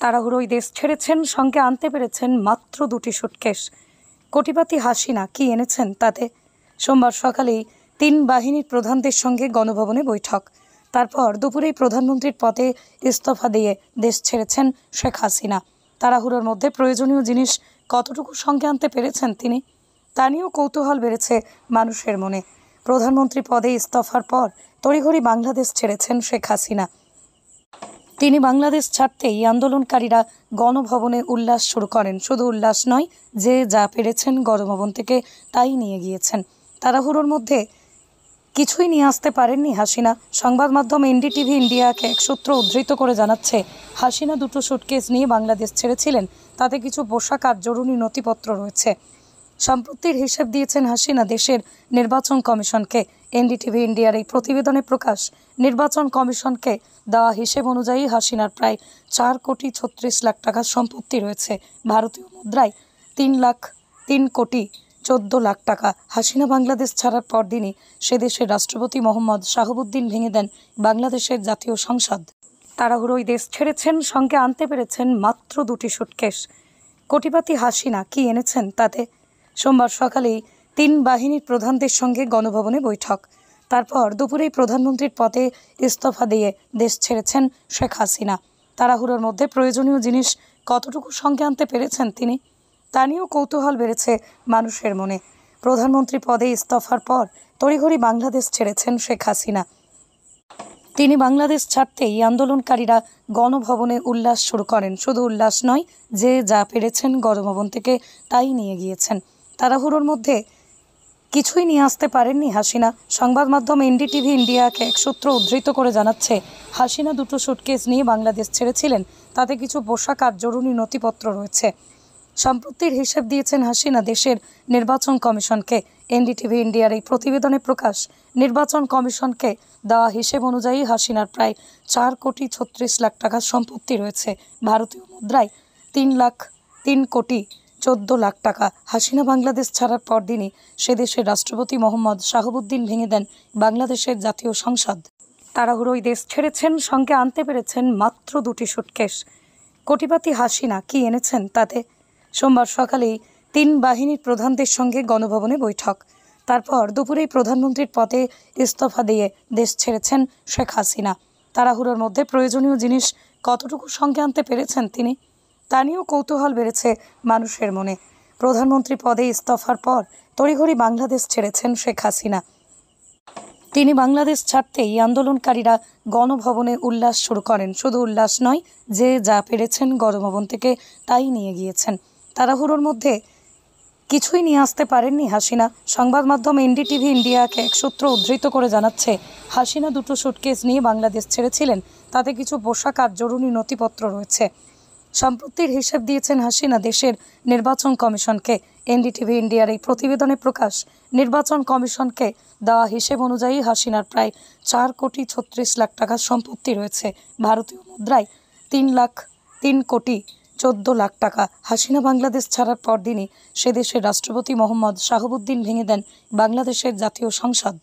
তাড়াহুড়োয় দেশ ছেড়েছেন, সঙ্গে আনতে পেরেছেন মাত্র 2টি সুটকেস। কোটিপতি হাসিনা কি এনেছেন তাতে? সোমবার সকালেই 3 বাহিনীর প্রধানদের সঙ্গে গণভবনে বৈঠক। তারপর দুপুরেই প্রধানমন্ত্রীর পদে ইস্তফা দিয়ে দেশ ছেড়েছেন শেখ হাসিনা। তাড়াহুড়োর মধ্যে প্রয়োজনীয় জিনিস কতটুকু সঙ্গে আনতে পেরেছেন তিনি, তা নিয়েও কৌতূহল বেড়েছে মানুষের মনে। প্রধানমন্ত্রী পদে ইস্তফার পর তড়িঘড়ি বাংলাদেশ ছেড়েছেন শেখ হাসিনা। তিনি বাংলাদেশ ছাড়তেই আন্দোলনকারীরা গণভবনে উল্লাস শুরু করেন। শুধু উল্লাস নয়, যে যা পেরেছেন গণভবন থেকে তাই নিয়ে গিয়েছেন। তাড়াহুড়োর মধ্যে কিছুই নিয়ে আসতে পারেননি হাসিনা। সংবাদ মাধ্যম এনডিটিভি ইন্ডিয়াকে এক সূত্র উদ্ধৃত করে জানাচ্ছে, হাসিনা 2টো সুটকেস নিয়ে বাংলাদেশ ছেড়েছিলেন। তাতে কিছু পোশাক আর জরুরি নথিপত্র রয়েছে। সম্পত্তির হিসেব দিয়েছেন হাসিনা দেশের নির্বাচন কমিশনকে। এনডিটিভি ইন্ডিয়ার এই প্রতিবেদনে প্রকাশ, নির্বাচন কমিশনকে দেওয়া হিসেব অনুযায়ী হাসিনার প্রায় 4 কোটি 36 লাখ টাকার সম্পত্তি রয়েছে। ভারতীয় মুদ্রায় 3 কোটি 14 লাখ টাকা। হাসিনা বাংলাদেশ ছাড়ার পরদিনই সে দেশের রাষ্ট্রপতি মোহাম্মদ শাহাবুদ্দিন ভেঙে দেন বাংলাদেশের জাতীয় সংসদ। তাড়াহুড়োয় দেশ ছেড়েছেন, সঙ্গে আনতে পেরেছেন মাত্র 2টি সুটকেস। কোটিপতি হাসিনা কি এনেছেন তাতে? সোমবার সকালেই 3 বাহিনীর প্রধানদের সঙ্গে গণভবনে বৈঠক। তারপর দুপুরেই প্রধানমন্ত্রীর পদে ইস্তফা দিয়ে দেশ ছেড়েছেন শেখ হাসিনা। তাড়াহুড়োর মধ্যে প্রয়োজনীয় জিনিস কতটুকু সঙ্গে আনতে পেরেছেন তিনি, তা নিয়েও কৌতূহল বেড়েছে মানুষের মনে। প্রধানমন্ত্রী পদে ইস্তফার পর তড়িঘড়ি বাংলাদেশ ছেড়েছেন শেখ হাসিনা। তিনি বাংলাদেশ ছাড়তেই আন্দোলনকারীরা গণভবনে উল্লাস শুরু করেন। শুধু উল্লাস নয়, যে যা পেরেছেন গণভবন থেকে তাই নিয়ে গিয়েছেন। তাড়াহুড়োর মধ্যে কিছুই নিয়ে আসতে পারেননি হাসিনা। সংবাদ মাধ্যম এনডিটিভি ইন্ডিয়াকে এক সূত্র উদ্ধৃত করে জানাচ্ছে, হাসিনা 2টো সুটকেস নিয়ে বাংলাদেশ ছেড়েছিলেন। তাতে কিছু পোশাক আর জরুরি নথিপত্র রয়েছে। সম্পত্তির হিসেব দিয়েছেন হাসিনা দেশের নির্বাচন কমিশনকে। এনডিটিভি ইন্ডিয়ার এই প্রতিবেদনে প্রকাশ, নির্বাচন কমিশনকে দেওয়া হিসেব অনুযায়ী হাসিনার প্রায় 4 কোটি 36 লাখ টাকার সম্পত্তি রয়েছে। ভারতীয় মুদ্রায় 3 কোটি 14 লাখ টাকা। হাসিনা বাংলাদেশ ছাড়ার পরদিনই সে দেশের রাষ্ট্রপতি মোহাম্মদ শাহাবুদ্দিন ভেঙে দেন বাংলাদেশের জাতীয় সংসদ। তাড়াহুড়োয় দেশ ছেড়েছেন, সঙ্গে আনতে পেরেছেন মাত্র 2টি সুটকেস। কোটিপতি হাসিনা কি এনেছেন তাতে? সোমবার সকালেই 3 বাহিনীর প্রধানদের সঙ্গে গণভবনে বৈঠক। তারপর দুপুরেই প্রধানমন্ত্রীর পদে ইস্তফা দিয়ে দেশ ছেড়েছেন শেখ হাসিনা। তাড়াহুড়োর মধ্যে প্রয়োজনীয় জিনিস কতটুকু সঙ্গে আনতে পেরেছেন তিনি, তা নিয়েও কৌতূহল বেড়েছে মানুষের মনে। প্রধানমন্ত্রী পদে ইস্তফার পর তড়িঘড়ি বাংলাদেশ ছেড়েছেন শেখ হাসিনা। তিনি বাংলাদেশ ছাড়তেই আন্দোলনকারীরা গণভবনে উল্লাস শুরু করেন। শুধু উল্লাস নয়, যে যা পেরেছেন গণভবন থেকে তাই নিয়ে গিয়েছেন। তাড়াহুড়োর মধ্যে কিছুই নিয়ে আসতে পারেননি হাসিনা। সংবাদ মাধ্যম এনডিটিভি ইন্ডিয়াকে এক সূত্র উদ্ধৃত করে জানাচ্ছে, হাসিনা 2টো সুটকেস নিয়ে বাংলাদেশ ছেড়েছিলেন। তাতে কিছু পোশাক আর জরুরি নথিপত্র রয়েছে। সম্পত্তির হিসেব দিয়েছেন হাসিনা দেশের নির্বাচন কমিশনকে। এনডিটিভি ইন্ডিয়ার এই প্রতিবেদনে প্রকাশ, নির্বাচন কমিশনকে দেওয়া হিসেব অনুযায়ী হাসিনার প্রায় 4 কোটি 36 লাখ টাকার সম্পত্তি রয়েছে। ভারতীয় মুদ্রায় 3 কোটি 14 লাখ টাকা। হাসিনা বাংলাদেশ ছাড়ার পরদিনই সে দেশের রাষ্ট্রপতি মোহাম্মদ শাহাবুদ্দিন ভেঙে দেন বাংলাদেশের জাতীয় সংসদ।